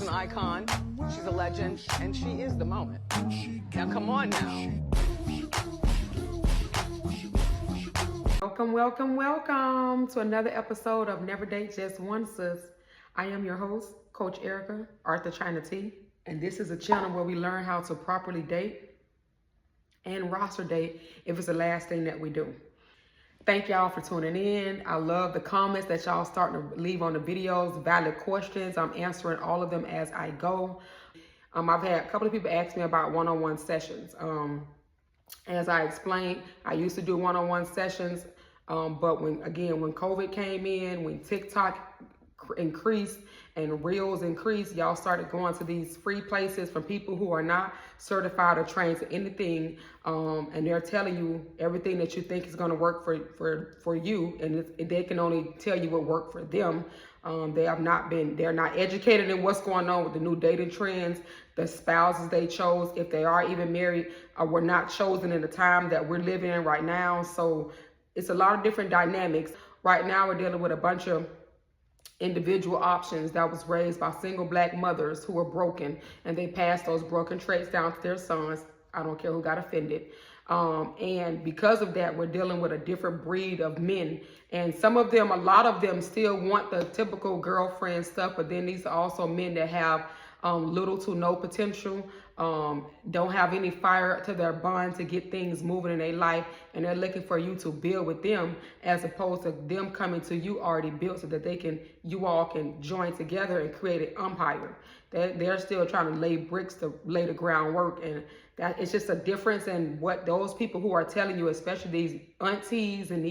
an icon, she's a legend, and she is the moment. Now come on now. Welcome to another episode of Never Date Just One Sis. I am your host, Coach Erica, Arthur China T, and this is a channel where we learn how to properly date and roster date if it's the last thing that we do. Thank y'all for tuning in. I love the comments that y'all starting to leave on the videos, valid questions. I'm answering all of them as I go. I've had a couple of people ask me about one-on-one sessions. As I explained, I used to do one-on-one sessions, but when COVID came in, when TikTok increased and Reels increased, y'all started going to these free places from people who are not certified or trained to anything, and they're telling you everything that you think is going to work for you, and they can only tell you what worked for them. They're not educated in what's going on with the new dating trends, the spouses they chose, if they are even married, were not chosen in the time that we're living in right now. So it's a lot of different dynamics. Right now we're dealing with a bunch of individual options that was raised by single black mothers who were broken, and they passed those broken traits down to their sons. I don't care who got offended. And because of that, we're dealing with a different breed of men. And a lot of them still want the typical girlfriend stuff, but then these are also men that have little to no potential, don't have any fire to their bond to get things moving in their life, and they're looking for you to build with them as opposed to them coming to you already built so that you all can join together and create an empire. They're still trying to lay bricks to lay the groundwork, and that it's just a difference in what those people who are telling you, especially these aunties and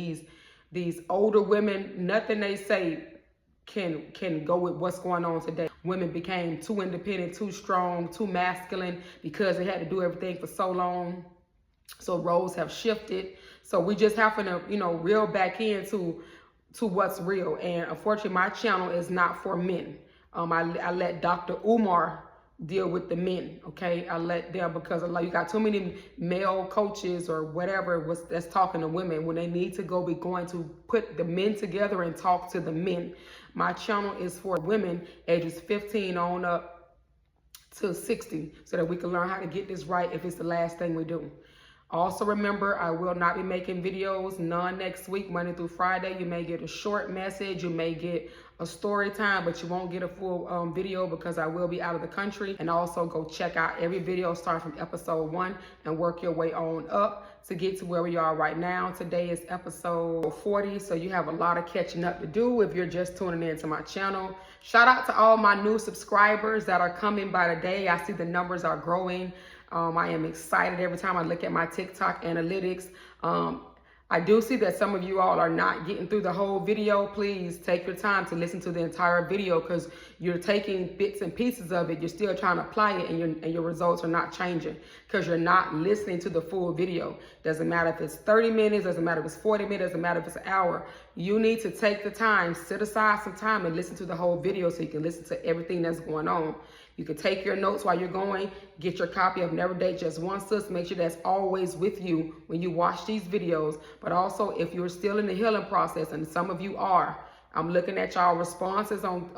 these older women, nothing they say can go with what's going on today. Women became too independent, too strong, too masculine because they had to do everything for so long. So roles have shifted. So we just have to, reel back into what's real. And unfortunately, my channel is not for men. I let Dr. Umar deal with the men, okay? I let them, because you got too many male coaches or whatever that's talking to women when they need to be going to put the men together and talk to the men. My channel is for women ages 15 on up to 60 so that we can learn how to get this right if it's the last thing we do. Also remember, I will not be making videos none next week, Monday through Friday. You may get a short message, you may get a story time, but you won't get a full video because I will be out of the country. And also go check out every video starting from episode 1 and work your way on up to get to where we are right now. Today is episode 40, so you have a lot of catching up to do if you're just tuning into my channel. Shout out to all my new subscribers that are coming by the day. I see the numbers are growing. I am excited every time I look at my TikTok analytics. I do see that some of you all are not getting through the whole video. Please take your time to listen to the entire video because you're taking bits and pieces of it. You're still trying to apply it, and your results are not changing because you're not listening to the full video. Doesn't matter if it's 30 minutes, doesn't matter if it's 40 minutes, doesn't matter if it's an hour. You need to take the time, set aside some time and listen to the whole video so you can listen to everything that's going on. You can take your notes while you're going, get your copy of Never Date Just One Sis. Make sure that's always with you when you watch these videos. But also, if you're still in the healing process, and some of you are, I'm looking at y'all responses on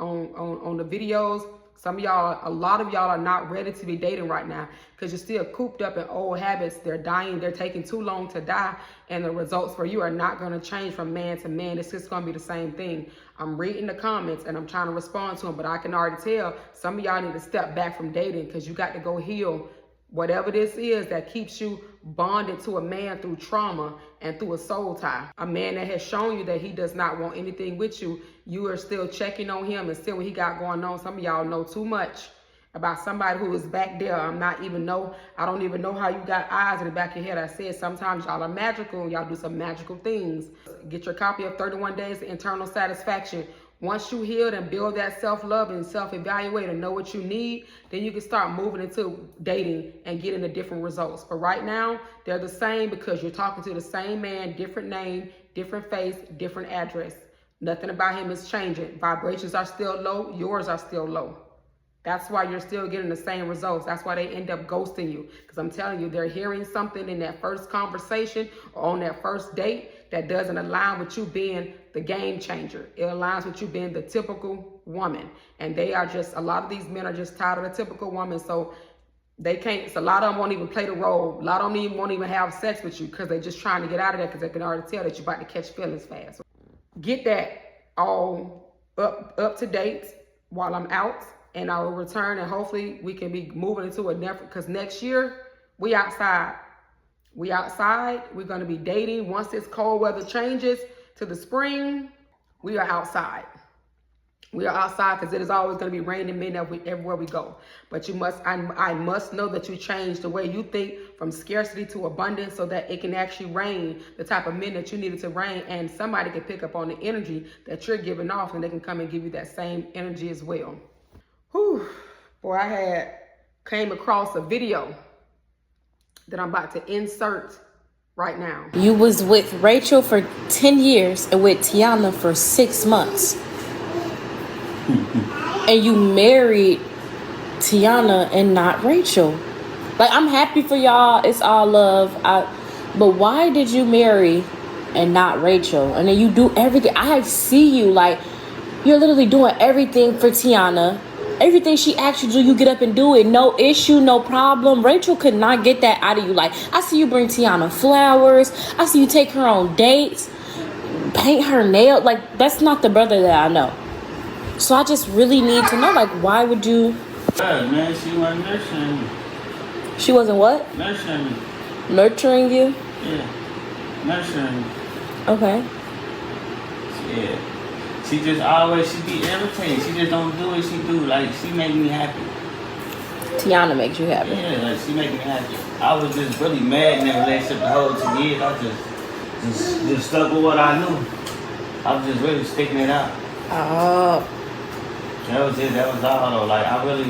the videos. A lot of y'all are not ready to be dating right now because you're still cooped up in old habits. They're dying. They're taking too long to die. And the results for you are not going to change from man to man. It's just going to be the same thing. I'm reading the comments and I'm trying to respond to them, but I can already tell some of y'all need to step back from dating because you got to go heal whatever this is that keeps you bonded to a man through trauma and through a soul tie. A man that has shown you that he does not want anything with you, you are still checking on him and still what he got going on. Some of y'all know too much about somebody who is back there. I don't even know how you got eyes in the back of your head. I said sometimes y'all are magical and y'all do some magical things. Get your copy of 31 Days of Internal Satisfaction. Once you healed and build that self-love and self-evaluate and know what you need, then you can start moving into dating and getting the different results. But right now, they're the same because you're talking to the same man, different name, different face, different address. Nothing about him is changing. Vibrations are still low. Yours are still low. That's why you're still getting the same results. That's why they end up ghosting you. Because I'm telling you, they're hearing something in that first conversation or on that first date that doesn't align with you being the game changer. It aligns with you being the typical woman. And they are just, a lot of these men are just tired of the typical woman. So they can't, so a lot of them won't even play the role. A lot of them won't even have sex with you because they're just trying to get out of there because they can already tell that you're about to catch feelings fast. Get that all up to date while I'm out, and I will return, and hopefully we can be moving into a different, because next year we outside. We outside. We're going to be dating. Once this cold weather changes to the spring, we are outside. We are outside because it is always going to be raining men everywhere we go. But you must, I must know that you change the way you think from scarcity to abundance so that it can actually rain the type of men that you needed to rain, and somebody can pick up on the energy that you're giving off and they can come and give you that same energy as well. Whew. Boy, I came across a video that I'm about to insert right now. You was with Rachel for 10 years and with Tiana for 6 months. And you married Tiana and not Rachel. Like, I'm happy for y'all. It's all love. But why did you marry and not Rachel? And then you do everything. I see you, like, you're literally doing everything for Tiana. Everything she asks you to do, you get up and do it. No issue, no problem. Rachel could not get that out of you. Like, I see you bring Tiana flowers. I see you take her on dates, paint her nails. Like, that's not the brother that I know. So I just really need to know, like, why would you? Yeah, man, she wasn't nurturing me. She wasn't what? Nurturing me. Nurturing you? Yeah, nurturing me. Okay. Yeah. She just always, she be irritated. She just don't do what she do. Like, she make me happy. Tiana makes you happy. Yeah, like, she make me happy. I was just really mad in that relationship the whole 2 years. I just stuck with what I knew. I was just really sticking it out. Oh. That was it. That was all, though. Like, I really,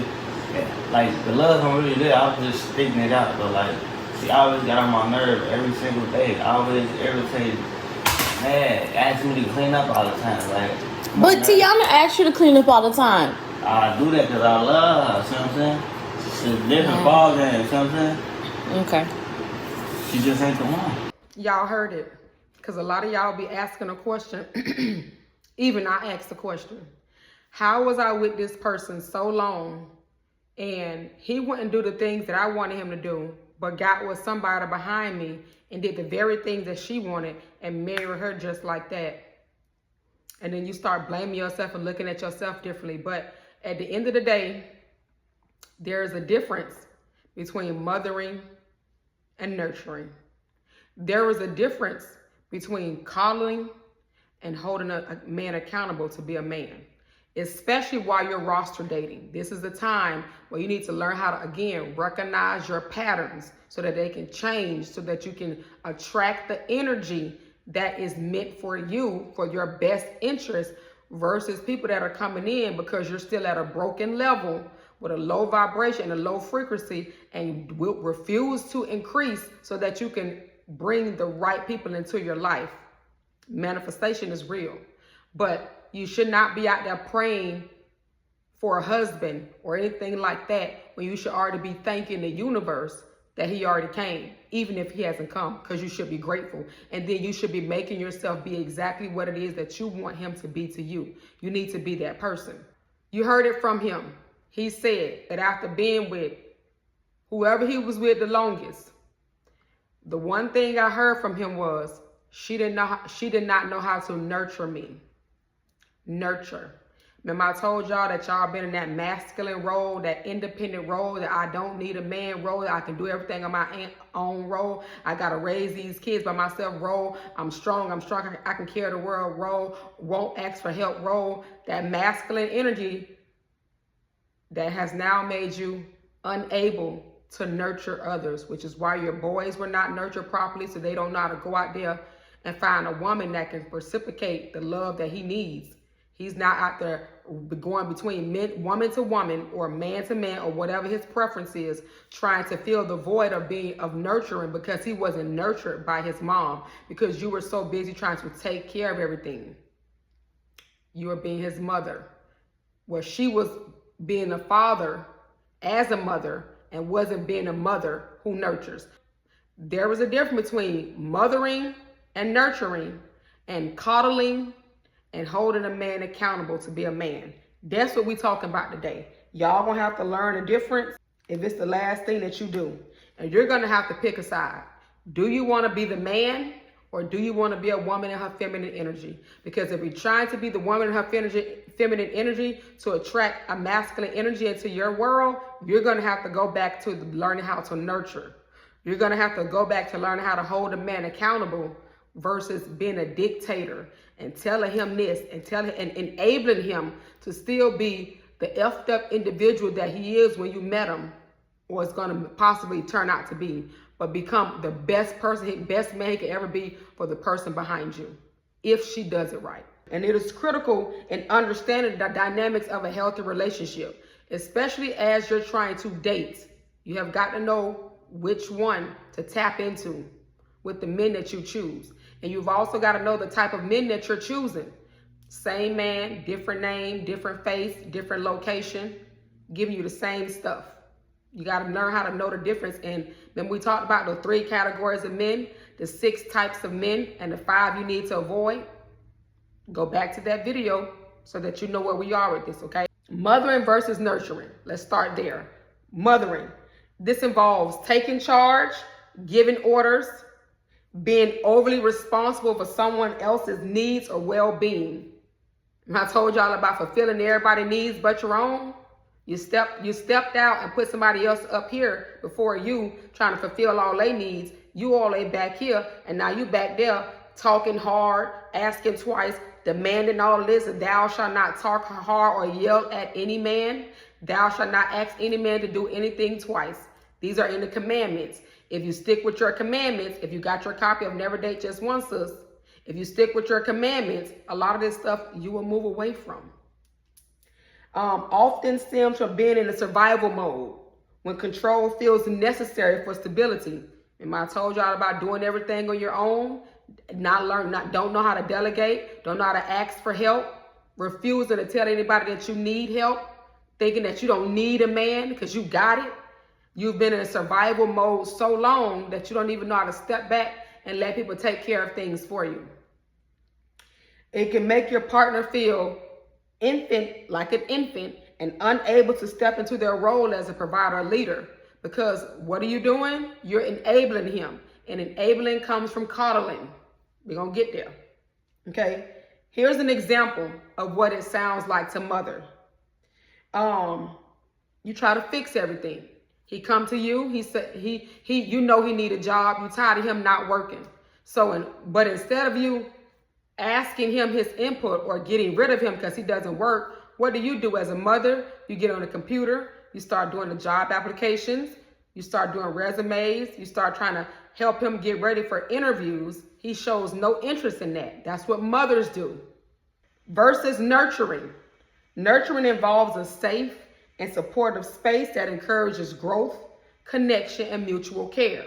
like, the love I'm really there. I was just sticking it out, though. Like, she always got on my nerve every single day. Always irritated. Mad. Asking me to clean up all the time. Like, But Tiana asked you to clean up all the time. I do that because I love her. See what I'm saying? It's a different ball game. See what I'm saying? Okay. She just ain't the one. Y'all heard it. Because a lot of y'all be asking a question. Even I asked the question. How was I with this person so long and he wouldn't do the things that I wanted him to do, but got with somebody behind me and did the very things that she wanted and married her just like that? And then you start blaming yourself and looking at yourself differently. But at the end of the day, there is a difference between mothering and nurturing. There is a difference between calling and holding a man accountable to be a man, especially while you're roster dating. This is the time where you need to learn how to, again, recognize your patterns so that they can change, so that you can attract the energy that is meant for you, for your best interest, versus people that are coming in because you're still at a broken level with a low vibration and a low frequency and will refuse to increase so that you can bring the right people into your life. Manifestation is real, but you should not be out there praying for a husband or anything like that when you should already be thanking the universe that he already came, even if he hasn't come, because you should be grateful. And then you should be making yourself be exactly what it is that you want him to be to you. You need to be that person. You heard it from him. He said that after being with whoever he was with the longest, the one thing I heard from him was, she did not know how to nurture me. Nurture. Remember I told y'all that y'all been in that masculine role, that independent role, that I don't need a man role, that I can do everything on my own role. I got to raise these kids by myself role. I'm strong, I can carry the world role, won't ask for help role. That masculine energy that has now made you unable to nurture others, which is why your boys were not nurtured properly, so they don't know how to go out there and find a woman that can reciprocate the love that he needs. He's not out there going between woman to woman or man to man or whatever his preference is, trying to fill the void of nurturing because he wasn't nurtured by his mom, because you were so busy trying to take care of everything. You were being his mother, where she was being a father as a mother and wasn't being a mother who nurtures. There was a difference between mothering and nurturing and coddling and holding a man accountable to be a man. That's what we talking about today. Y'all gonna have to learn the difference if it's the last thing that you do. And you're gonna have to pick a side. Do you wanna be the man, or do you wanna be a woman in her feminine energy? Because if you're trying to be the woman in her feminine energy to attract a masculine energy into your world, you're gonna have to go back to learning how to nurture. You're gonna have to go back to learning how to hold a man accountable versus being a dictator and telling him this and enabling him to still be the effed up individual that he is when you met him, or it's gonna possibly turn out to be, but become the best person, best man he can ever be for the person behind you, if she does it right. And it is critical in understanding the dynamics of a healthy relationship, especially as you're trying to date. You have got to know which one to tap into with the men that you choose. And you've also got to know the type of men that you're choosing. Same man, different name, different face, different location, giving you the same stuff. You got to learn how to know the difference. And then we talked about the 3 categories of men, the 6 types of men, and the 5 you need to avoid. Go back to that video so that you know where we are with this, okay? Mothering versus nurturing. Let's start there. Mothering. This involves taking charge, giving orders, being overly responsible for someone else's needs or well-being. And I told y'all about fulfilling everybody's needs but your own. You stepped out and put somebody else up here before you, trying to fulfill all their needs. You all ain't back here, and now you back there talking hard, asking twice, demanding all this. Thou shalt not talk hard or yell at any man. Thou shalt not ask any man to do anything twice. These are in the commandments. If you stick with your commandments, if you got your copy of Never Date Just One, sis, if you stick with your commandments, a lot of this stuff you will move away from. Often stems from being in a survival mode when control feels necessary for stability. And I told y'all about doing everything on your own, don't know how to delegate, don't know how to ask for help, refusing to tell anybody that you need help, thinking that you don't need a man because you got it. You've been in a survival mode so long that you don't even know how to step back and let people take care of things for you. It can make your partner feel like an infant and unable to step into their role as a provider or leader. Because what are you doing? You're enabling him. And enabling comes from coddling. We're going to get there. Okay. Here's an example of what it sounds like to mother. You try to fix everything. He come to you. He said you know he need a job. You tired of him not working. But instead of you asking him his input or getting rid of him because he doesn't work, what do you do as a mother? You get on the computer. You start doing the job applications. You start doing resumes. You start trying to help him get ready for interviews. He shows no interest in that. That's what mothers do. Versus nurturing. Nurturing involves a safe and supportive space that encourages growth, connection, and mutual care.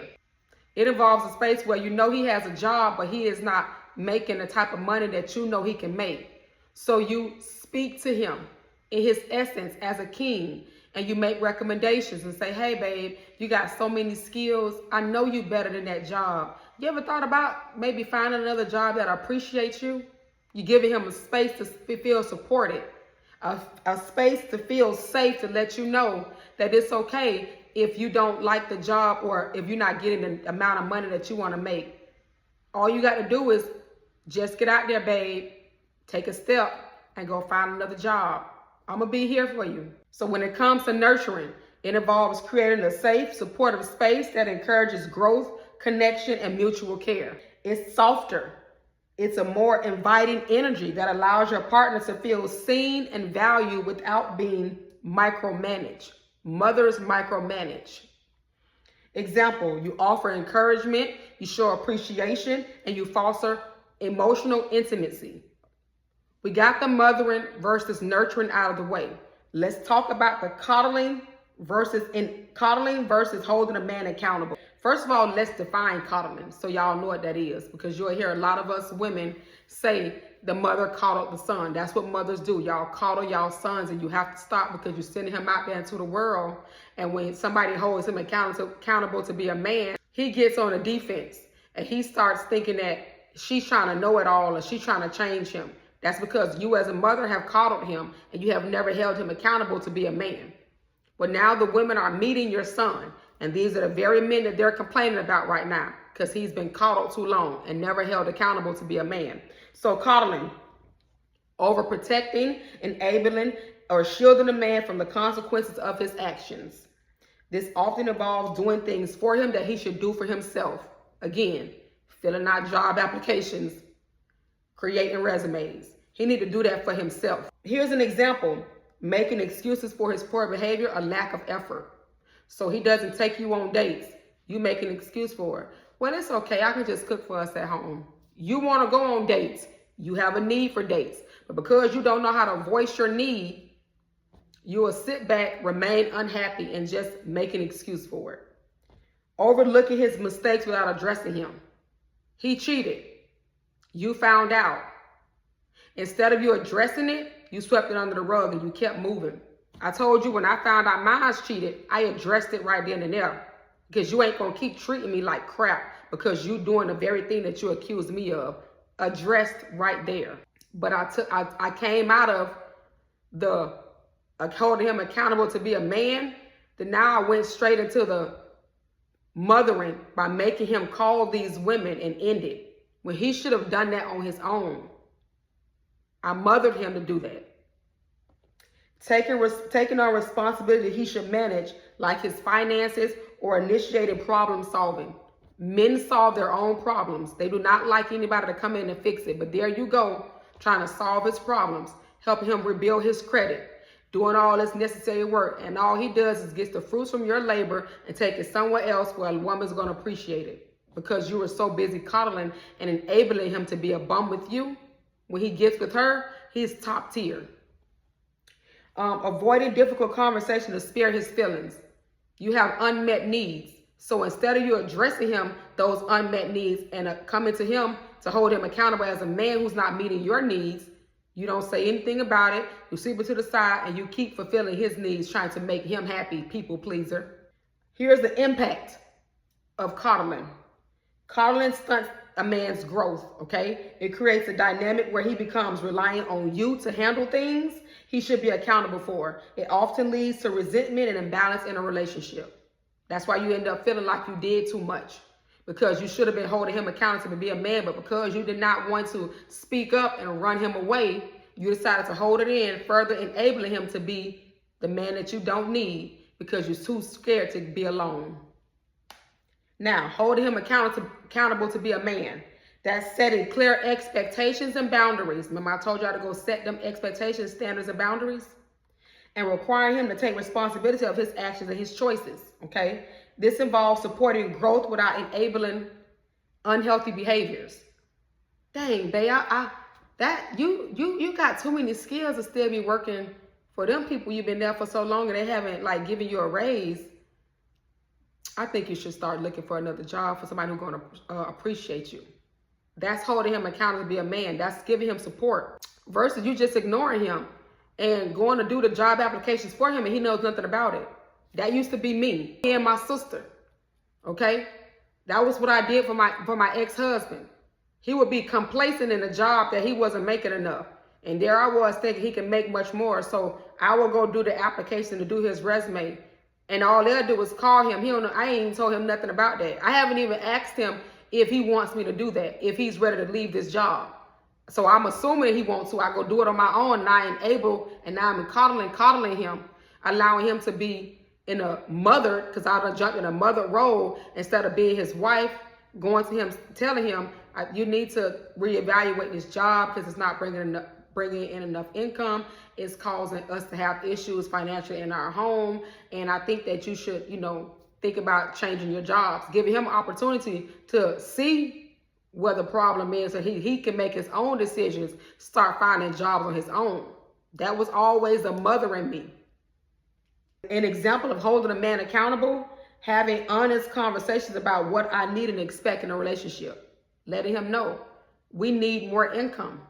It involves a space where you know he has a job, but he is not making the type of money that you know he can make. So you speak to him in his essence as a king, and you make recommendations and say, hey, babe, you got so many skills. I know you better than that job. You ever thought about maybe finding another job that appreciates you? You're giving him a space to feel supported, a space to feel safe, to let you know that it's okay if you don't like the job or if you're not getting the amount of money that you want to make. All you got to do is just get out there, babe, take a step and go find another job. I'm going to be here for you. So when it comes to nurturing, it involves creating a safe, supportive space that encourages growth, connection, and mutual care. It's softer. It's a more inviting energy that allows your partner to feel seen and valued without being micromanaged. Mothers micromanage. Example, you offer encouragement, you show appreciation, and you foster emotional intimacy. We got the mothering versus nurturing out of the way. Let's talk about the coddling versus holding a man accountable. First of all, let's define coddling so y'all know what that is, because you'll hear a lot of us women say the mother coddled the son. That's what mothers do. Y'all coddle y'all sons, and you have to stop because you're sending him out there into the world. And when somebody holds him accountable to be a man, he gets on a defense and he starts thinking that she's trying to know it all or she's trying to change him. That's because you as a mother have coddled him and you have never held him accountable to be a man. But now the women are meeting your son, and these are the very men that they're complaining about right now because he's been coddled too long and never held accountable to be a man. So coddling, overprotecting, enabling, or shielding a man from the consequences of his actions. This often involves doing things for him that he should do for himself. Again, filling out job applications, creating resumes. He need to do that for himself. Here's an example. Making excuses for his poor behavior or lack of effort. So he doesn't take you on dates. You make an excuse for it. Well, it's okay. I can just cook for us at home. You want to go on dates. You have a need for dates. But because you don't know how to voice your need, you will sit back, remain unhappy, and just make an excuse for it. Overlooking his mistakes without addressing him. He cheated. You found out. Instead of you addressing it, you swept it under the rug and you kept moving. I told you when I found out mine's cheated, I addressed it right then and there. Because you ain't going to keep treating me like crap because you doing the very thing that you accused me of. Addressed right there. But I came out of the holding him accountable to be a man. Then now I went straight into the mothering by making him call these women and end it. When he should have done that on his own. I mothered him to do that. Taking on responsibility he should manage, like his finances or initiating problem solving. Men solve their own problems. They do not like anybody to come in and fix it. But there you go, trying to solve his problems, helping him rebuild his credit, doing all this necessary work. And all he does is gets the fruits from your labor and take it somewhere else where a woman's going to appreciate it. Because you were so busy coddling and enabling him to be a bum with you. When he gets with her, he's top tier. Avoiding difficult conversation to spare his feelings. You have unmet needs. So instead of you addressing him, those unmet needs, and coming to him to hold him accountable as a man who's not meeting your needs, you don't say anything about it. You sweep it to the side and you keep fulfilling his needs, trying to make him happy, people pleaser. Here's the impact of coddling. Coddling stunts a man's growth, okay? It creates a dynamic where he becomes reliant on you to handle things he should be accountable for. It often leads to resentment and imbalance in a relationship. That's why you end up feeling like you did too much, because you should have been holding him accountable to be a man, but because you did not want to speak up and run him away, you decided to hold it in, further enabling him to be the man that you don't need because you're too scared to be alone. Now, holding him accountable to be a man. That's setting clear expectations and boundaries. Remember I told y'all to go set them expectations, standards, and boundaries? And requiring him to take responsibility of his actions and his choices, okay? This involves supporting growth without enabling unhealthy behaviors. Dang, babe, you got too many skills to still be working for them people you've been there for so long and they haven't like given you a raise. I think you should start looking for another job for somebody who's going to appreciate you. That's holding him accountable to be a man. That's giving him support versus you just ignoring him and going to do the job applications for him and he knows nothing about it. That used to be me and my sister. Okay? That was what I did for my ex-husband. He would be complacent in a job that he wasn't making enough. And there I was thinking he can make much more. So I would go do the application to do his resume. And all they'll do is call him. He don't know. I ain't even told him nothing about that. I haven't even asked him if he wants me to do that, if he's ready to leave this job. So I'm assuming he wants to. I go do it on my own, and I enable, and now I'm coddling him, allowing him to be in a mother, because I done jumped in a mother role instead of being his wife, going to him, telling him, you need to reevaluate this job because it's not bringing in enough income. It's causing us to have issues financially in our home. And I think that you should, think about changing your jobs, giving him an opportunity to see where the problem is so he can make his own decisions, start finding jobs on his own. That was always a mother in me. An example of holding a man accountable, having honest conversations about what I need and expect in a relationship. Letting him know we need more income.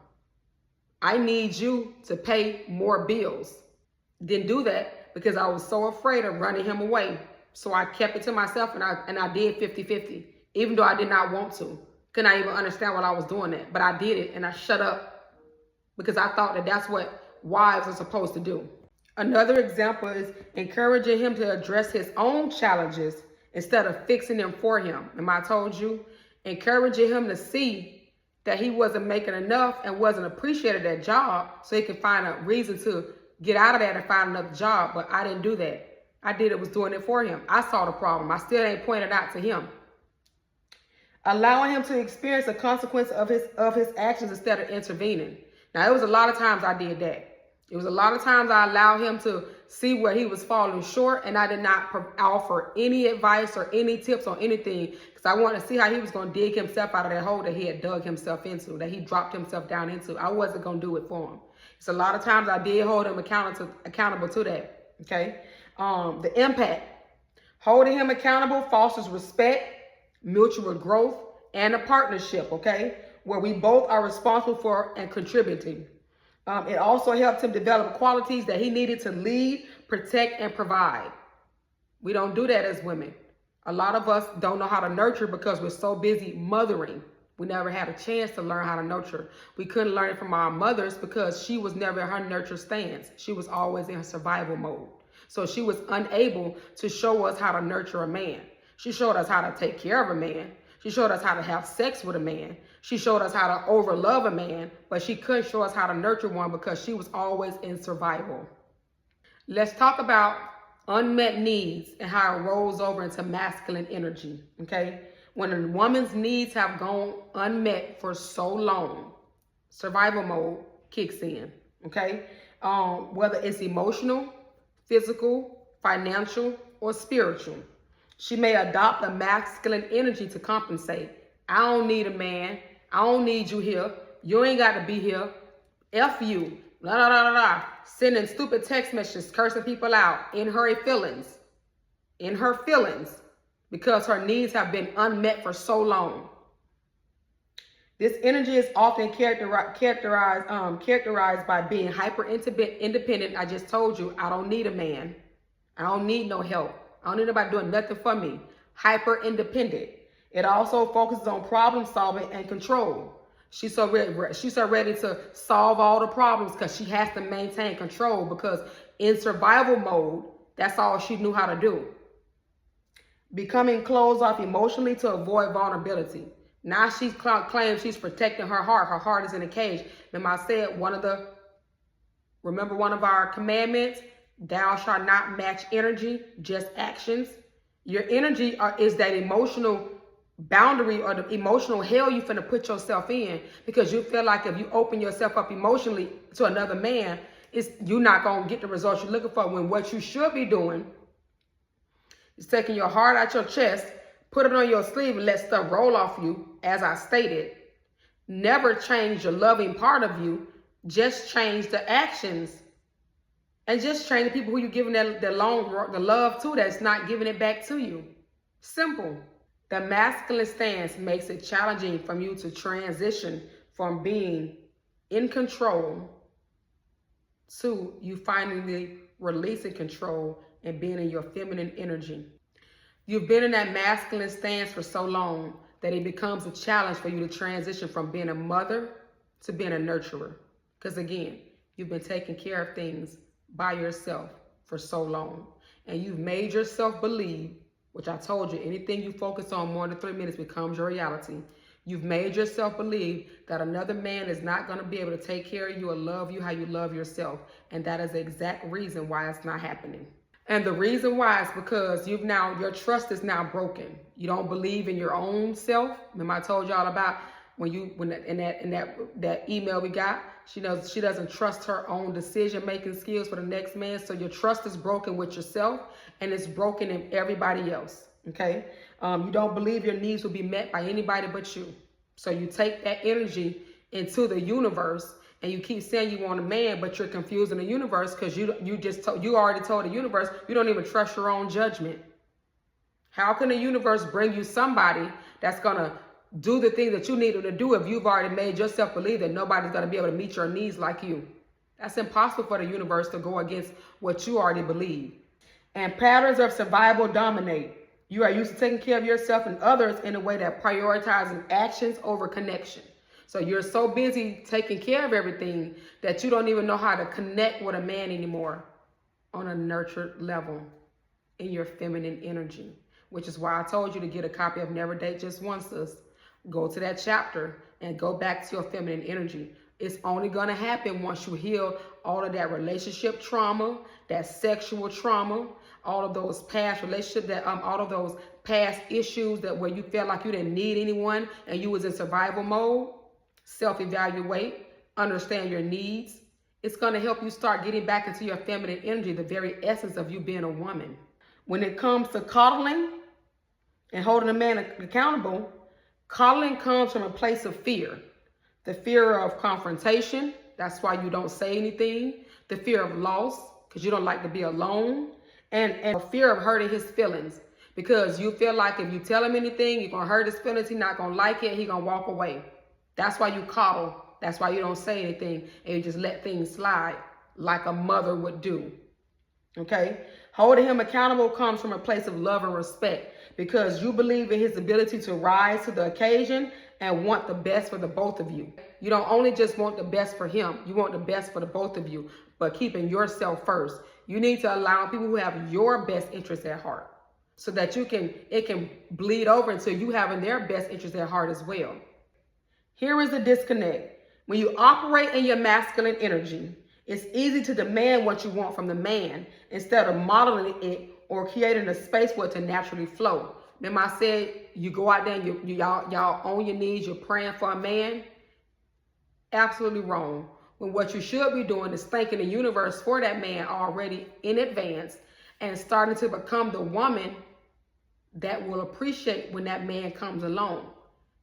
I need you to pay more bills. Didn't do that because I was so afraid of running him away. So I kept it to myself and I did 50-50, even though I did not want to. Could not even understand why I was doing that. But I did it and I shut up because I thought that that's what wives are supposed to do. Another example is encouraging him to address his own challenges instead of fixing them for him. And I told you, encouraging him to see that he wasn't making enough and wasn't appreciated that job, so he could find a reason to get out of that and find another job. But I didn't do that. Was doing it for him. I saw the problem. I still ain't pointed out to him. Allowing him to experience the consequence of his actions instead of intervening. Now, it was a lot of times I did that. It was a lot of times I allowed him to see where he was falling short, and I did not offer any advice or any tips on anything, because I wanted to see how he was going to dig himself out of that hole that he had dug himself into, that he dropped himself down into. I wasn't going to do it for him. It's a lot of times I did hold him accountable to that, okay? The impact. Holding him accountable fosters respect, mutual growth, and a partnership, okay? Where we both are responsible for and contributing. It also helped him develop qualities that he needed to lead, protect, and provide. We don't do that as women. A lot of us don't know how to nurture because we're so busy mothering. We never had a chance to learn how to nurture. We couldn't learn it from our mothers because she was never in her nurture stance. She was always in survival mode. So she was unable to show us how to nurture a man. She showed us how to take care of a man. She showed us how to have sex with a man. She showed us how to overlove a man, but she couldn't show us how to nurture one because she was always in survival. Let's talk about unmet needs and how it rolls over into masculine energy, okay? When a woman's needs have gone unmet for so long, survival mode kicks in, okay? Whether it's emotional, physical, financial, or spiritual. She may adopt a masculine energy to compensate. I don't need a man. I don't need you here. You ain't got to be here. F you. Blah, blah, blah, blah. Sending stupid text messages, cursing people out in her feelings. In her feelings. Because her needs have been unmet for so long. This energy is often characterized by being hyper independent. I just told you, I don't need a man. I don't need no help. I don't need nobody doing nothing for me. Hyper independent. It also focuses on problem solving and control. She's so ready to solve all the problems because she has to maintain control, because in survival mode, that's all she knew how to do. Becoming closed off emotionally to avoid vulnerability. Now she claims she's protecting her heart. Her heart is in a cage. Remember I said one of our commandments? Thou shalt not match energy, just actions. Your energy is that emotional boundary or the emotional hell you finna put yourself in, because you feel like if you open yourself up emotionally to another man, you're not gonna get the results you're looking for, when what you should be doing is taking your heart out your chest, put it on your sleeve, and let stuff roll off you, as I stated. Never change your loving part of you, just change the actions. And just train the people who you're giving the love to that's not giving it back to you. Simple. The masculine stance makes it challenging for you to transition from being in control to you finally releasing control and being in your feminine energy. You've been in that masculine stance for so long that it becomes a challenge for you to transition from being a mother to being a nurturer. Because again, you've been taking care of things by yourself for so long, and you've made yourself believe, which I told you, anything you focus on more than 3 minutes becomes your reality. You've made yourself believe that another man is not going to be able to take care of you or love you how you love yourself, and that is the exact reason why it's not happening. And the reason why is because your trust is now broken. You don't believe in your own self. Remember I told y'all about in that email we got, she doesn't trust her own decision-making skills for the next man. So your trust is broken with yourself, and it's broken in everybody else, okay? You don't believe your needs will be met by anybody but you. So you take that energy into the universe, and you keep saying you want a man, but you're confusing the universe because you already told the universe you don't even trust your own judgment. How can the universe bring you somebody that's going to do the thing that you need them to do if you've already made yourself believe that nobody's going to be able to meet your needs like you? That's impossible for the universe to go against what you already believe. And patterns of survival dominate. You are used to taking care of yourself and others in a way that prioritizes actions over connection. So you're so busy taking care of everything that you don't even know how to connect with a man anymore on a nurtured level in your feminine energy, which is why I told you to get a copy of Never Date Just Once, sis. Go to that chapter and go back to your feminine energy. It's only going to happen once you heal all of that relationship trauma, that sexual trauma, all of those past relationships, all of those past issues that where you felt like you didn't need anyone and you was in survival mode. Self-evaluate, understand your needs. It's going to help you start getting back into your feminine energy, the very essence of you being a woman. When it comes to coddling and holding a man accountable, coddling comes from a place of fear. The fear of confrontation, that's why you don't say anything. The fear of loss, because you don't like to be alone. And a fear of hurting his feelings, because you feel like if you tell him anything, you're going to hurt his feelings, he's not going to like it, he's going to walk away. That's why you coddle. That's why you don't say anything and you just let things slide like a mother would do. Okay? Holding him accountable comes from a place of love and respect, because you believe in his ability to rise to the occasion and want the best for the both of you. You don't only just want the best for him, you want the best for the both of you, but keeping yourself first. You need to allow people who have your best interests at heart so that it can bleed over until you having their best interests at heart as well. Here is the disconnect. When you operate in your masculine energy, it's easy to demand what you want from the man instead of modeling it or creating a space where it to naturally flow. Remember I said you go out there and y'all on your knees, you're praying for a man? Absolutely wrong. When what you should be doing is thanking the universe for that man already in advance and starting to become the woman that will appreciate when that man comes along.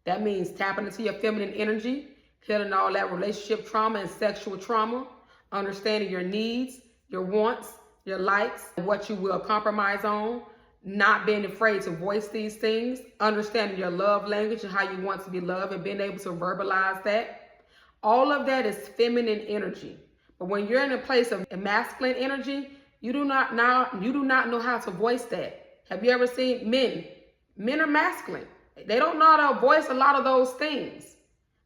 That means tapping into your feminine energy, healing all that relationship trauma and sexual trauma, understanding your needs, your wants, your likes, what you will compromise on, not being afraid to voice these things, understanding your love language and how you want to be loved and being able to verbalize that. All of that is feminine energy. But when you're in a place of masculine energy, you do not know how to voice that. Have you ever seen men? Men are masculine. They don't know how to voice a lot of those things.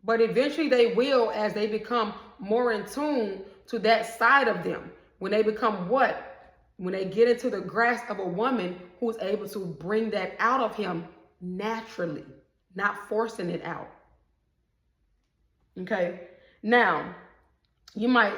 But eventually they will as they become more in tune to that side of them. When they become what? When they get into the grasp of a woman who's able to bring that out of him naturally, not forcing it out. Okay? Now, you might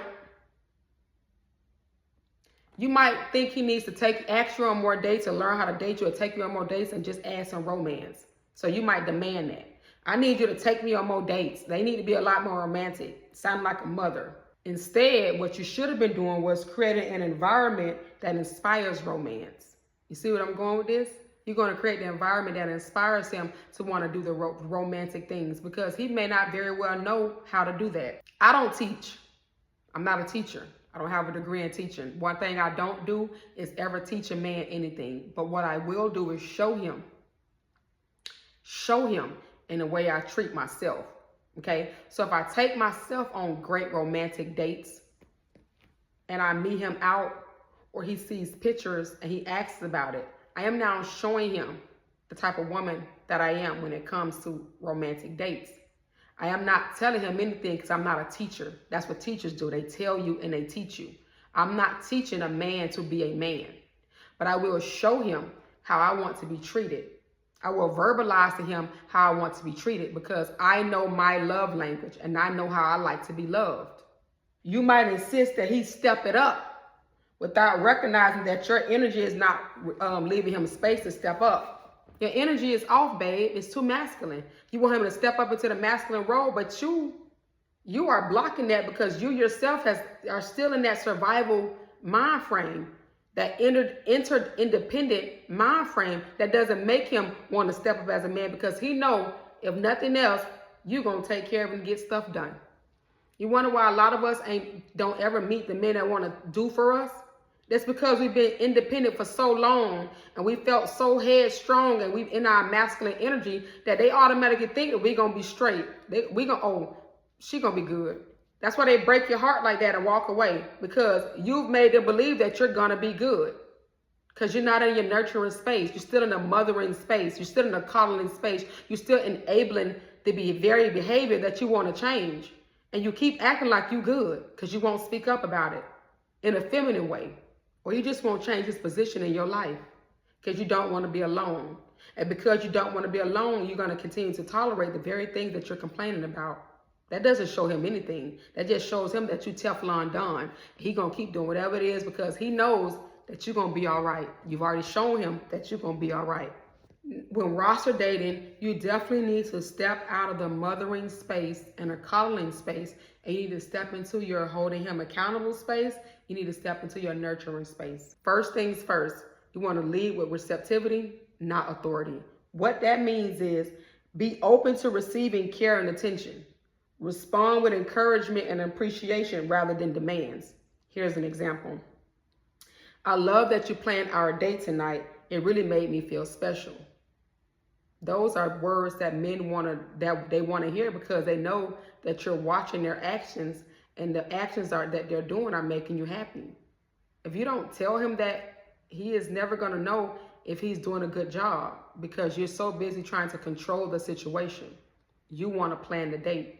think he needs to ask you on more dates and learn how to date you, or take you on more dates and just add some romance. So you might demand that. I need you to take me on more dates. They need to be a lot more romantic. Sound like a mother. Instead, what you should have been doing was creating an environment that inspires romance. You see what I'm going with this? You're going to create the environment that inspires him to want to do the romantic things, because he may not very well know how to do that. I don't teach. I'm not a teacher. I don't have a degree in teaching. One thing I don't do is ever teach a man anything. But what I will do is show him in the way I treat myself. Okay? So if I take myself on great romantic dates and I meet him out, or he sees pictures and he asks about it, I am now showing him the type of woman that I am when it comes to romantic dates. I am not telling him anything because I'm not a teacher. That's what teachers do. They tell you and they teach you. I'm not teaching a man to be a man, but I will show him how I want to be treated. I will verbalize to him how I want to be treated, because I know my love language and I know how I like to be loved. You might insist that he step it up without recognizing that your energy is not leaving him space to step up. Your energy is off, babe. It's too masculine. You want him to step up into the masculine role, but you are blocking that because you yourself are still in that survival mind frame, that interdependent mind frame that doesn't make him want to step up as a man, because he know if nothing else, you're going to take care of him and get stuff done. You wonder why a lot of us don't ever meet the men that want to do for us? That's because we've been independent for so long and we felt so headstrong and we in our masculine energy that they automatically think that we're going to be straight. She going to be good. That's why they break your heart like that and walk away, because you've made them believe that you're going to be good, because you're not in your nurturing space. You're still in a mothering space. You're still in a coddling space. You're still enabling the very behavior that you want to change. And you keep acting like you good because you won't speak up about it in a feminine way. Or you just won't change his position in your life because you don't want to be alone. And because you don't want to be alone, you're going to continue to tolerate the very things that you're complaining about. That doesn't show him anything. That just shows him that you Teflon Don. He's going to keep doing whatever it is because he knows that you're going to be all right. You've already shown him that you're going to be all right. When roster dating, you definitely need to step out of the mothering space and a coddling space, and you need to step into your holding him accountable space. You need to step into your nurturing space. First things first, you want to lead with receptivity, not authority. What that means is be open to receiving care and attention. Respond with encouragement and appreciation rather than demands. Here's an example. I love that you planned our date tonight. It really made me feel special. Those are words that men want to hear because they know that you're watching their actions, and the actions that they're doing are making you happy. If you don't tell him that, he is never going to know if he's doing a good job because you're so busy trying to control the situation. You want to plan the date.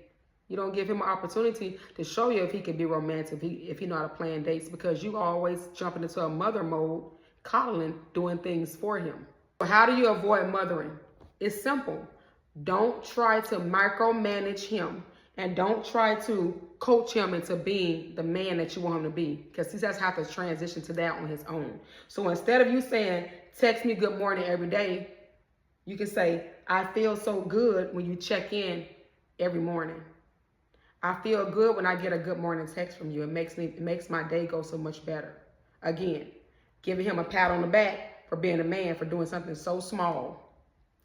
You don't give him an opportunity to show you if he can be romantic, if he know how to plan dates, because you always jumping into a mother mode, coddling, doing things for him. So how do you avoid mothering? It's simple. Don't try to micromanage him, and don't try to coach him into being the man that you want him to be, because he does have to transition to that on his own. So instead of you saying, text me good morning every day, you can say, I feel so good when you check in every morning. I feel good when I get a good morning text from you. It makes my day go so much better. Again, giving him a pat on the back for being a man, for doing something so small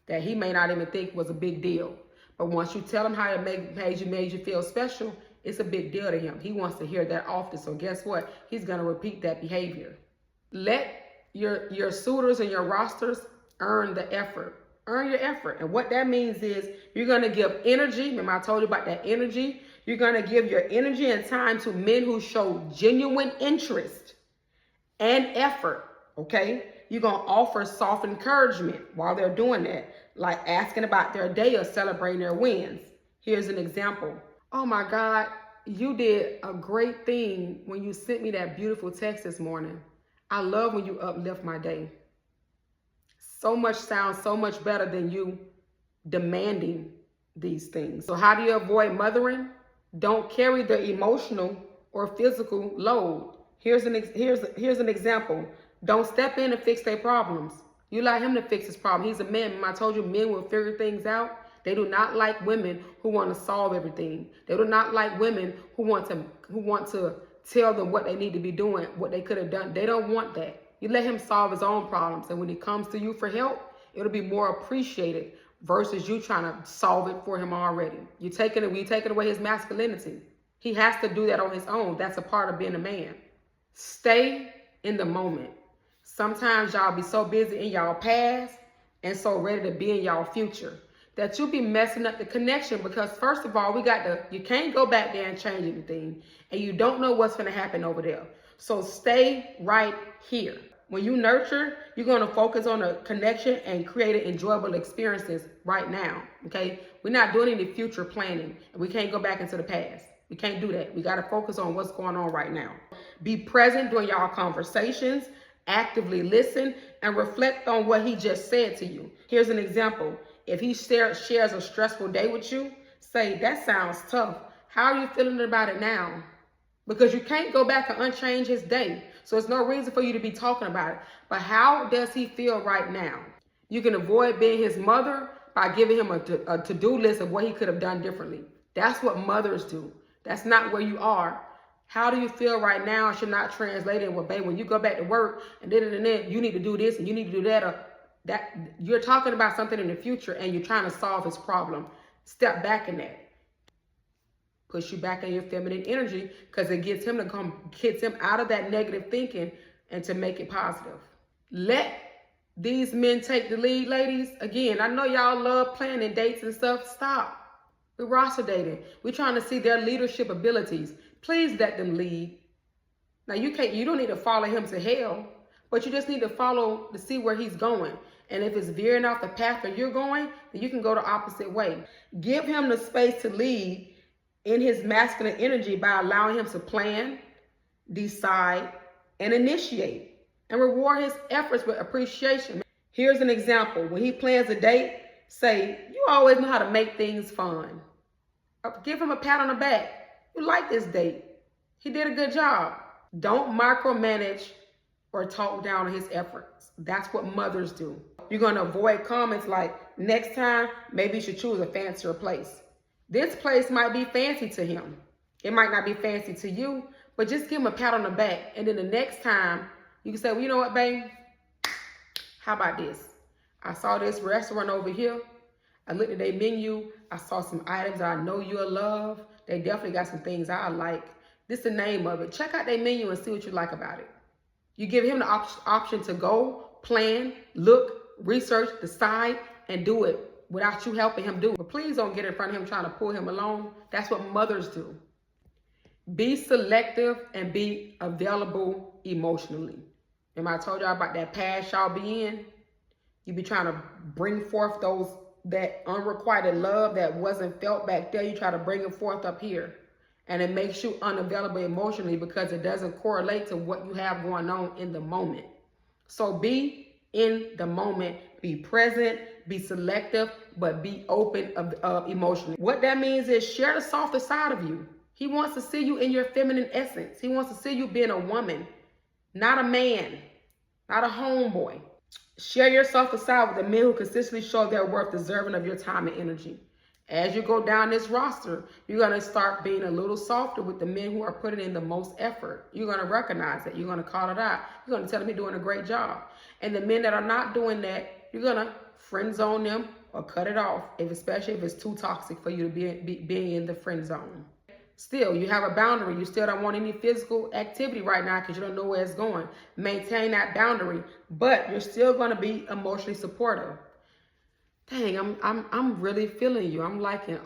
that he may not even think was a big deal. But once you tell him how it made you feel special, it's a big deal to him. He wants to hear that often. So guess what? He's going to repeat that behavior. Let your suitors and your rosters earn the effort. Earn your effort. And what that means is you're going to give energy. Remember I told you about that energy? You're going to give your energy and time to men who show genuine interest and effort, okay? You're going to offer soft encouragement while they're doing that, like asking about their day or celebrating their wins. Here's an example. Oh my God, you did a great thing when you sent me that beautiful text this morning. I love when you uplift my day. So much sounds so much better than you demanding these things. So how do you avoid mothering? Don't carry the emotional or physical load. Here's an example. Don't step in and fix their problems. You allow him to fix his problem. He's a man. I told you men will figure things out. They do not like women who want to solve everything. They do not like women who want to tell them what they need to be doing, what they could have done. They don't want that. You let him solve his own problems, and when he comes to you for help, it'll be more appreciated versus you trying to solve it for him already. You're taking away his masculinity. He has to do that on his own. That's a part of being a man. Stay in the moment. Sometimes y'all be so busy in y'all past and so ready to be in y'all future that you be messing up the connection, because first of all, you can't go back there and change anything, and you don't know what's going to happen over there. So stay right here. When you nurture, you're going to focus on a connection and create enjoyable experiences right now, okay? We're not doing any future planning, and we can't go back into the past. We can't do that. We got to focus on what's going on right now. Be present during y'all conversations, actively listen, and reflect on what he just said to you. Here's an example. If he shares a stressful day with you, say, that sounds tough. How are you feeling about it now? Because you can't go back and unchange his day. So there's no reason for you to be talking about it. But how does he feel right now? You can avoid being his mother by giving him a to-do list of what he could have done differently. That's what mothers do. That's not where you are. How do you feel right now should not translate in, well, babe, when you go back to work and then you need to do this and you need to do that, or that you're talking about something in the future and you're trying to solve his problem. Step back in that. Push you back in your feminine energy, because it gets him out of that negative thinking and to make it positive. Let these men take the lead, ladies. Again, I know y'all love planning dates and stuff. Stop. We're roster dating. We're trying to see their leadership abilities. Please let them lead. Now you don't need to follow him to hell, but but you just need to follow to see where he's going. And if it's veering off the path that you're going, then you can go the opposite way. Give him the space to lead in his masculine energy by allowing him to plan, decide, and initiate, and reward his efforts with appreciation. Here's an example. When he plans a date, say, "You always know how to make things fun." Give him a pat on the back. "You like this date. He did a good job." Don't micromanage or talk down on his efforts. That's what mothers do. You're going to avoid comments like, "Next time, maybe you should choose a fancier place." This place might be fancy to him. It might not be fancy to you, but just give him a pat on the back. And then the next time, you can say, "Well, you know what, babe? How about this? I saw this restaurant over here. I looked at their menu. I saw some items I know you'll love. They definitely got some things I like. This is the name of it. Check out their menu and see what you like about it." You give him the option to go, plan, look, research, decide, and do it without you helping him do it. But please don't get in front of him trying to pull him along. That's what mothers do. Be selective and be available emotionally. Remember I told y'all about that past y'all be in? You be trying to bring forth that unrequited love that wasn't felt back there. You try to bring it forth up here. And it makes you unavailable emotionally because it doesn't correlate to what you have going on in the moment. So be in the moment, be present, be selective, but be open emotionally. What that means is share the softer side of you. He wants to see you in your feminine essence. He wants to see you being a woman, not a man, not a homeboy. Share your softer side with the men who consistently show their worth deserving of your time and energy. As you go down this roster, you're going to start being a little softer with the men who are putting in the most effort. You're going to recognize it. You're going to call it out. You're going to tell them you're doing a great job. And the men that are not doing that, you're going to friend zone them or cut it off, especially if it's too toxic for you to be in the friend zone. Still, you have a boundary. You still don't want any physical activity right now because you don't know where it's going. Maintain that boundary, but you're still going to be emotionally supportive. Dang, I'm really feeling you. I'm liking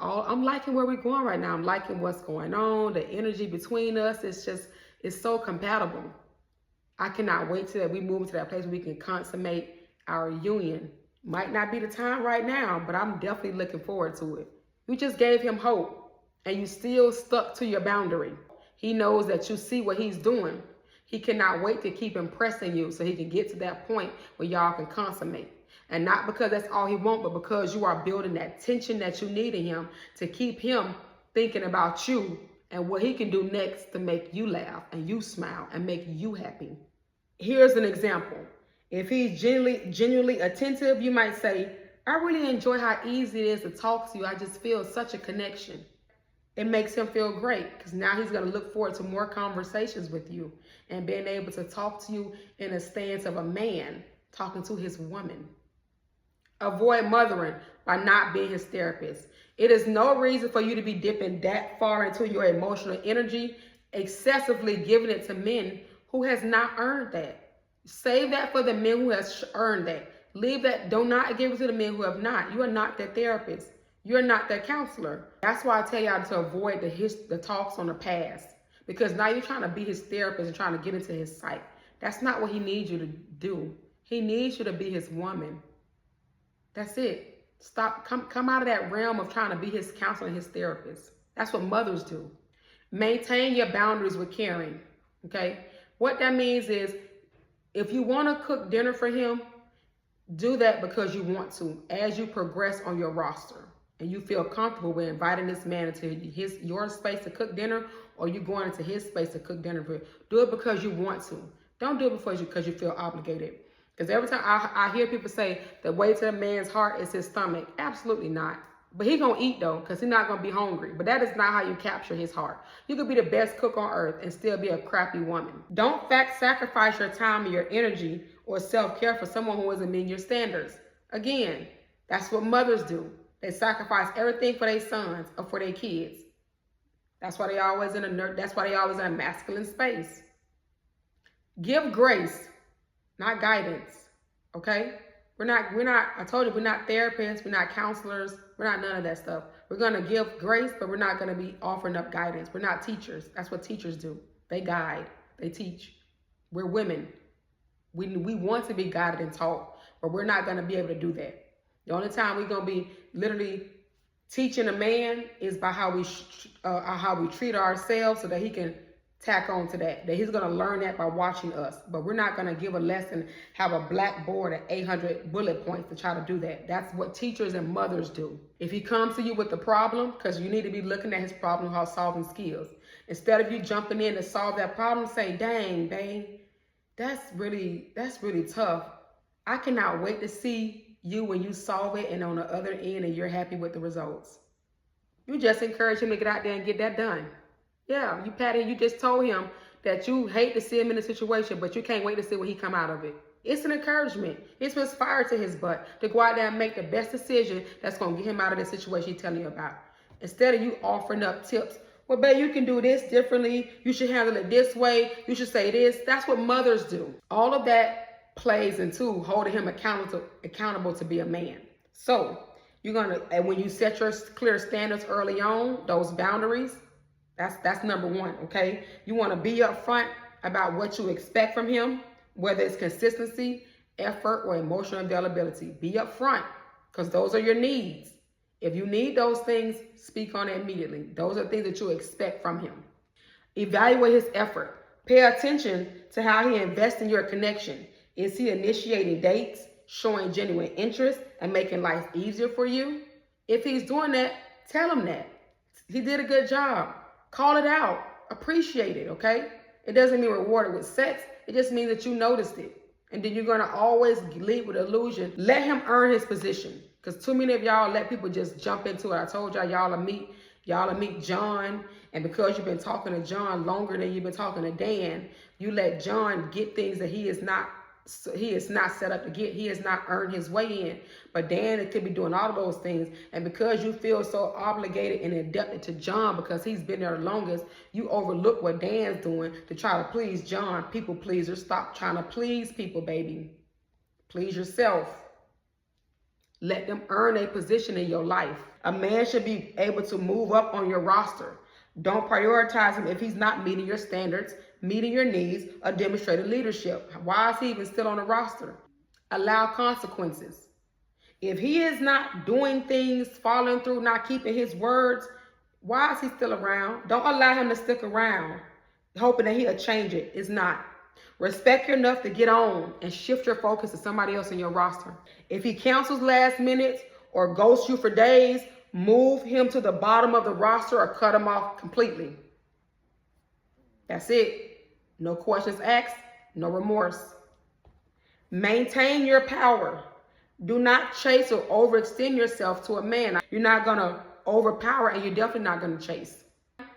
where we're going right now. I'm liking what's going on. The energy between us, it's so compatible. I cannot wait till we move into that place where we can consummate our union. Might not be the time right now, but I'm definitely looking forward to it. You just gave him hope and you still stuck to your boundary. He knows that you see what he's doing. He cannot wait to keep impressing you so he can get to that point where y'all can consummate. And not because that's all he wants, but because you are building that tension that you need in him to keep him thinking about you and what he can do next to make you laugh and you smile and make you happy. Here's an example. If he's genuinely attentive, you might say, "I really enjoy how easy it is to talk to you. I just feel such a connection." It makes him feel great because now he's going to look forward to more conversations with you and being able to talk to you in a stance of a man talking to his woman. Avoid mothering by not being his therapist. It is no reason for you to be dipping that far into your emotional energy, excessively giving it to men who has not earned that. Save that for the men who has earned that. Leave that, do not give it to the men who have not. You are not their therapist. You're not their counselor. That's why I tell y'all to avoid the talks on the past, because now you're trying to be his therapist and trying to get into his psyche. That's not what he needs you to do. He needs you to be his woman. That's it. Stop. Come out of that realm of trying to be his counselor and his therapist. That's what mothers do. Maintain your boundaries with caring. Okay? What that means is if you want to cook dinner for him, do that because you want to. As you progress on your roster and you feel comfortable with inviting this man into your space to cook dinner, or you going into his space to cook dinner for you, do it because you want to. Don't do it because you feel obligated. Because every time I hear people say the way to a man's heart is his stomach. Absolutely not. But he gonna eat though, because he's not gonna be hungry. But that is not how you capture his heart. You could be the best cook on earth and still be a crappy woman. Don't sacrifice your time and your energy or self-care for someone who isn't meeting your standards. Again, that's what mothers do. They sacrifice everything for their sons or for their kids. That's why they always in a masculine space. Give grace, not guidance. Okay? We're not, I told you, we're not therapists, we're not counselors, we're not none of that stuff. We're gonna give grace, but we're not gonna be offering up guidance. We're not teachers. That's what teachers do. They guide, they teach. We're women. We want to be guided and taught, but we're not going to be able to do that. The only time we're going to be literally teaching a man is by how we treat ourselves, so that he can tack on to that he's going to learn that by watching us. But we're not going to give a lesson, have a blackboard at 800 bullet points to try to do that. That's what teachers and mothers do. If he comes to you with the problem, because you need to be looking at his problem, how solving skills. Instead of you jumping in to solve that problem, say, dang, babe, that's really tough. I cannot wait to see you when you solve it and on the other end and you're happy with the results. You just encourage him to get out there and get that done. Yeah, you just told him that you hate to see him in a situation, but you can't wait to see when he come out of it. It's an encouragement. It's what's fire to his butt to go out there and make the best decision that's going to get him out of the situation he's telling you about. Instead of you offering up tips, well, babe, you can do this differently. You should handle it this way. You should say this. That's what mothers do. All of that plays into holding him accountable to be a man. So and when you set your clear standards early on, those boundaries, that's number one, okay? You want to be upfront about what you expect from him, whether it's consistency, effort, or emotional availability. Be upfront, because those are your needs. If you need those things, speak on it immediately. Those are things that you expect from him. Evaluate his effort. Pay attention to how he invests in your connection. Is he initiating dates, showing genuine interest, and making life easier for you? If he's doing that, tell him that. He did a good job. Call it out. Appreciate it, okay? It doesn't mean rewarded with sex. It just means that you noticed it. And then you're going to always lead with illusion. Let him earn his position. Because too many of y'all let people just jump into it. I told y'all will meet John. And because you've been talking to John longer than you've been talking to Dan, you let John get things that he is not set up to get. He has not earned his way in. But Dan could be doing all of those things. And because you feel so obligated and indebted to John because he's been there the longest, you overlook what Dan's doing to try to please John. People pleaser. Stop trying to please people, baby. Please yourself. Let them earn a position in your life. A man should be able to move up on your roster. Don't prioritize him if he's not meeting your standards, meeting your needs, or demonstrating leadership. Why is he even still on the roster? Allow consequences. If he is not doing things, following through, not keeping his words, why is he still around? Don't allow him to stick around, hoping that he'll change it. It's not. Respect you enough to get on and shift your focus to somebody else in your roster. If he cancels last minute or ghosts you for days, move him to the bottom of the roster or cut him off completely. That's it. No questions asked, no remorse. Maintain your power. Do not chase or overextend yourself to a man. You're not going to overpower, and you're definitely not going to chase.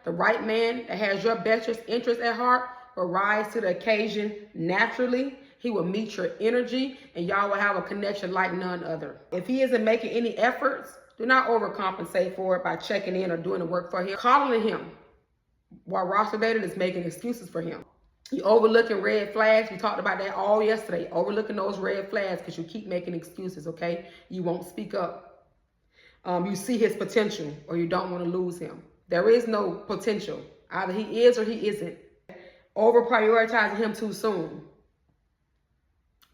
The right man that has your best interest at heart will rise to the occasion naturally. He will meet your energy, and y'all will have a connection like none other. If he isn't making any efforts, do not overcompensate for it by checking in or doing the work for him. Coddling him while roster dating is making excuses for him. You overlooking red flags. We talked about that all yesterday. Overlooking those red flags because you keep making excuses, okay? You won't speak up. You see his potential or you don't want to lose him. There is no potential. Either he is or he isn't. Over prioritizing him too soon.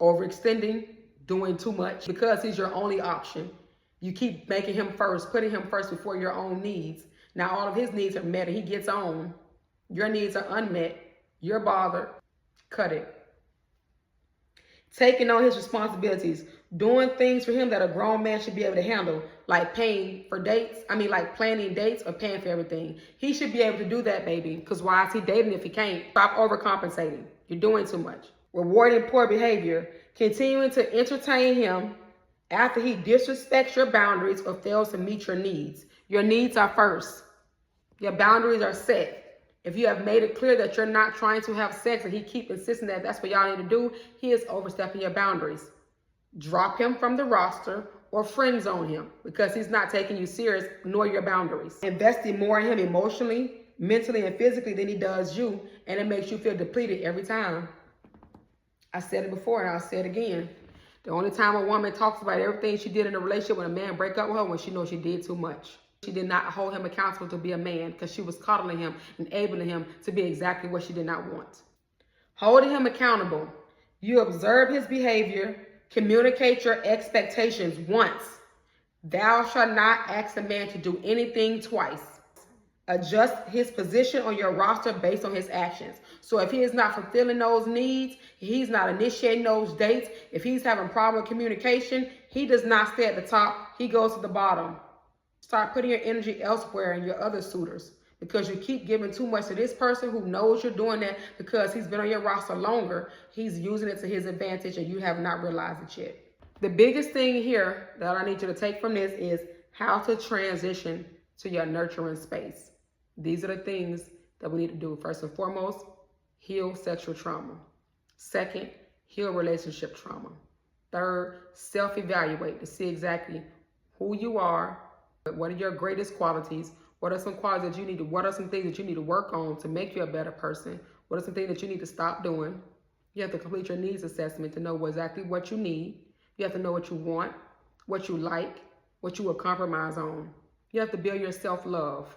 Overextending, doing too much because he's your only option. You keep making him first, putting him first before your own needs. Now all of his needs are met and he gets on. Your needs are unmet. You're bothered. Cut it. Taking on his responsibilities. Doing things for him that a grown man should be able to handle. Like planning dates or paying for everything. He should be able to do that, baby. Because why is he dating if he can't? Stop overcompensating. You're doing too much. Rewarding poor behavior. Continuing to entertain him after he disrespects your boundaries or fails to meet your needs. Your needs are first. Your boundaries are set. If you have made it clear that you're not trying to have sex and he keep insisting that that's what y'all need to do, he is overstepping your boundaries. Drop him from the roster or friend zone him because he's not taking you serious nor your boundaries. Investing more in him emotionally, mentally, and physically than he does you, and it makes you feel depleted every time. I said it before and I'll say it again. The only time a woman talks about everything she did in a relationship when a man break up with her when she knows she did too much. She did not hold him accountable to be a man because she was coddling him, enabling him to be exactly what she did not want. Holding him accountable You observe his behavior, communicate your expectations once. Thou shalt not ask a man to do anything twice. Adjust his position on your roster based on his actions. So if he is not fulfilling those needs, he's not initiating those dates, if he's having problem with communication, he does not stay at the top, he goes to the bottom. Start putting your energy elsewhere in your other suitors, because you keep giving too much to this person who knows you're doing that because he's been on your roster longer. He's using it to his advantage and you have not realized it yet. The biggest thing here that I need you to take from this is how to transition to your nurturing space. These are the things that we need to do. First and foremost, heal sexual trauma. Second, heal relationship trauma. Third, self-evaluate to see exactly who you are, what are your greatest qualities, what are some qualities that you need to, what are some things that you need to work on to make you a better person, what are some things that you need to stop doing. You have to complete your needs assessment to know exactly what you need. You have to know what you want, what you like, what you will compromise on. You have to build your self-love.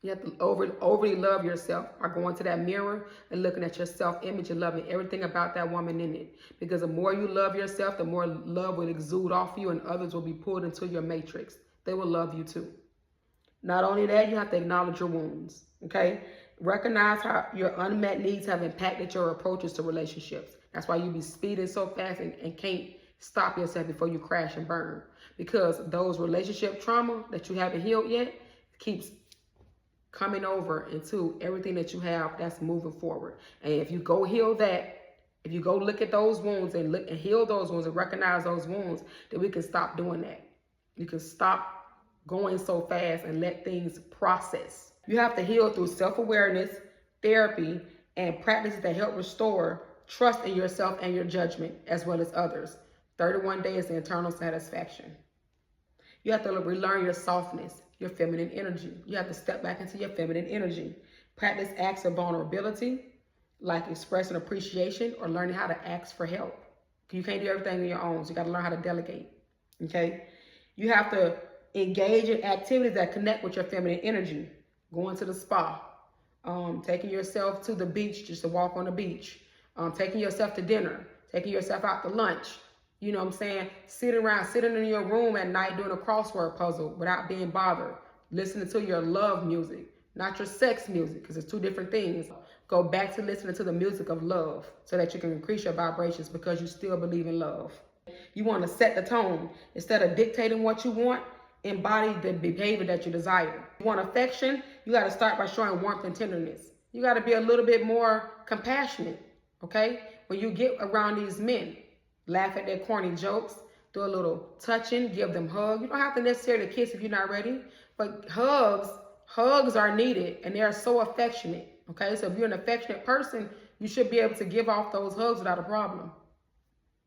You have to overly love yourself by going to that mirror and looking at your self-image and loving everything about that woman in it. Because the more you love yourself, the more love will exude off you and others will be pulled into your matrix. They will love you too. Not only that, you have to acknowledge your wounds, okay? Recognize how your unmet needs have impacted your approaches to relationships. That's why you be speeding so fast and can't stop yourself before you crash and burn. Because those relationship trauma that you haven't healed yet keeps coming over into everything that you have that's moving forward. And if you go heal that, if you go look at those wounds and look and heal those wounds and recognize those wounds, then we can stop doing that. You can stop going so fast and let things process. You have to heal through self-awareness, therapy, and practices that help restore trust in yourself and your judgment, as well as others. 31 days to internal satisfaction. You have to relearn your softness, your feminine energy. You have to step back into your feminine energy. Practice acts of vulnerability, like expressing appreciation or learning how to ask for help. You can't do everything on your own, so you got to learn how to delegate, okay? You have to engage in activities that connect with your feminine energy. Going to the spa, taking yourself to the beach just to walk on the beach, taking yourself to dinner, taking yourself out to lunch. You know what I'm saying? Sitting in your room at night doing a crossword puzzle without being bothered. Listening to your love music, not your sex music, because it's two different things. Go back to listening to the music of love so that you can increase your vibrations because you still believe in love. You want to set the tone. Instead of dictating what you want, embody the behavior that you desire. You want affection? You got to start by showing warmth and tenderness. You got to be a little bit more compassionate, okay? When you get around these men, laugh at their corny jokes, do a little touching, give them hugs. You don't have to necessarily kiss if you're not ready, but hugs are needed and they are so affectionate, okay? So if you're an affectionate person, you should be able to give off those hugs without a problem.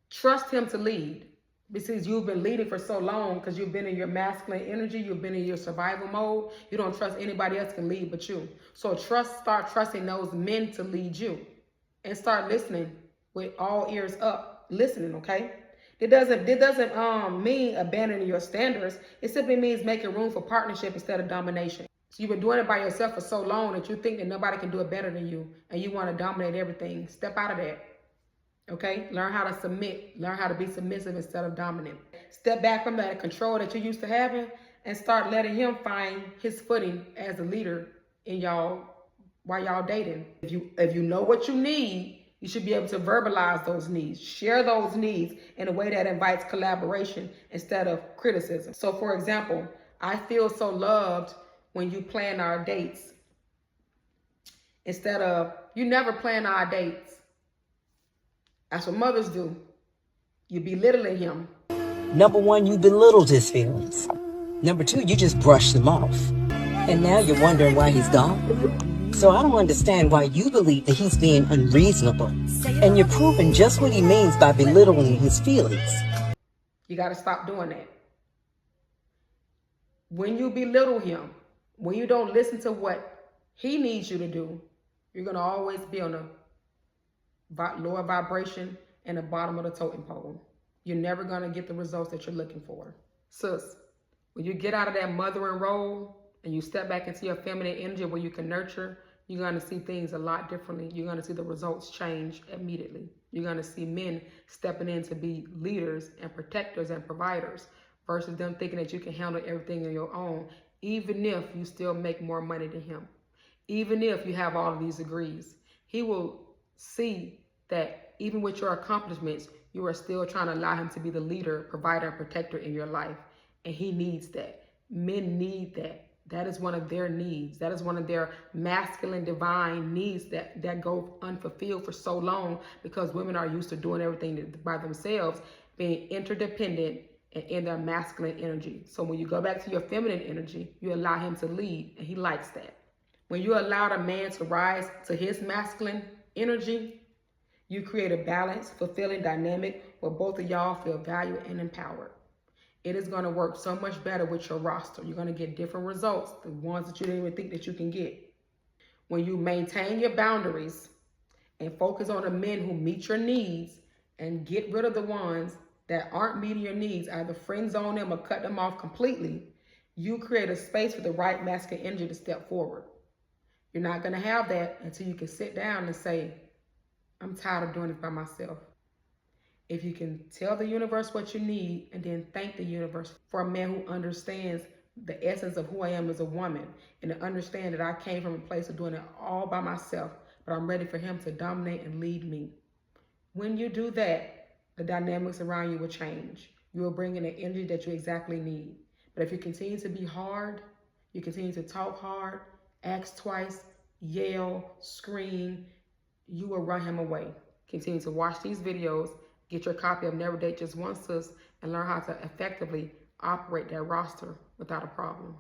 Trust him to lead. Because you've been leading for so long, because you've been in your masculine energy, you've been in your survival mode. You don't trust anybody else can lead but you. So start trusting those men to lead you. And start listening with all ears up. Listening, okay? It doesn't mean abandoning your standards. It simply means making room for partnership instead of domination. So you've been doing it by yourself for so long that you think that nobody can do it better than you, and you want to dominate everything. Step out of that. Okay? Learn how to submit. Learn how to be submissive instead of dominant. Step back from that control that you're used to having and start letting him find his footing as a leader in y'all while y'all dating. If you know what you need, you should be able to verbalize those needs. Share those needs in a way that invites collaboration instead of criticism. So for example, I feel so loved when you plan our dates. Instead of, you never plan our dates. That's what mothers do. You belittling him. Number one, you belittled his feelings. Number two, you just brushed them off. And now you're wondering why he's gone. So I don't understand why you believe that he's being unreasonable. And you're proving just what he means by belittling his feelings. You got to stop doing that. When you belittle him, when you don't listen to what he needs you to do, you're going to always be on a lower vibration and the bottom of the totem pole. You're never going to get the results that you're looking for. Sis, when you get out of that mothering role and you step back into your feminine energy where you can nurture, you're going to see things a lot differently. You're going to see the results change immediately. You're going to see men stepping in to be leaders and protectors and providers versus them thinking that you can handle everything on your own, even if you still make more money than him. Even if you have all of these degrees, he will see that even with your accomplishments, you are still trying to allow him to be the leader, provider, and protector in your life. And he needs that. Men need that. That is one of their needs. That is one of their masculine divine needs that go unfulfilled for so long because women are used to doing everything by themselves, being interdependent and in their masculine energy. So when you go back to your feminine energy, you allow him to lead, and he likes that. When you allow a man to rise to his masculine energy, you create a balanced, fulfilling dynamic where both of y'all feel valued and empowered. It is going to work so much better with your roster. You're going to get different results, the ones that you didn't even think that you can get. When you maintain your boundaries and focus on the men who meet your needs and get rid of the ones that aren't meeting your needs, either friend zone them or cut them off completely, you create a space for the right masculine energy to step forward. You're not going to have that until you can sit down and say, I'm tired of doing this by myself. If you can tell the universe what you need and then thank the universe for a man who understands the essence of who I am as a woman and to understand that I came from a place of doing it all by myself, but I'm ready for him to dominate and lead me. When you do that, the dynamics around you will change. You will bring in the energy that you exactly need. But if you continue to be hard, you continue to talk hard, ask twice, yell, scream, you will run him away. Continue to watch these videos, get your copy of Never Date Just One Sis, and learn how to effectively operate that roster without a problem.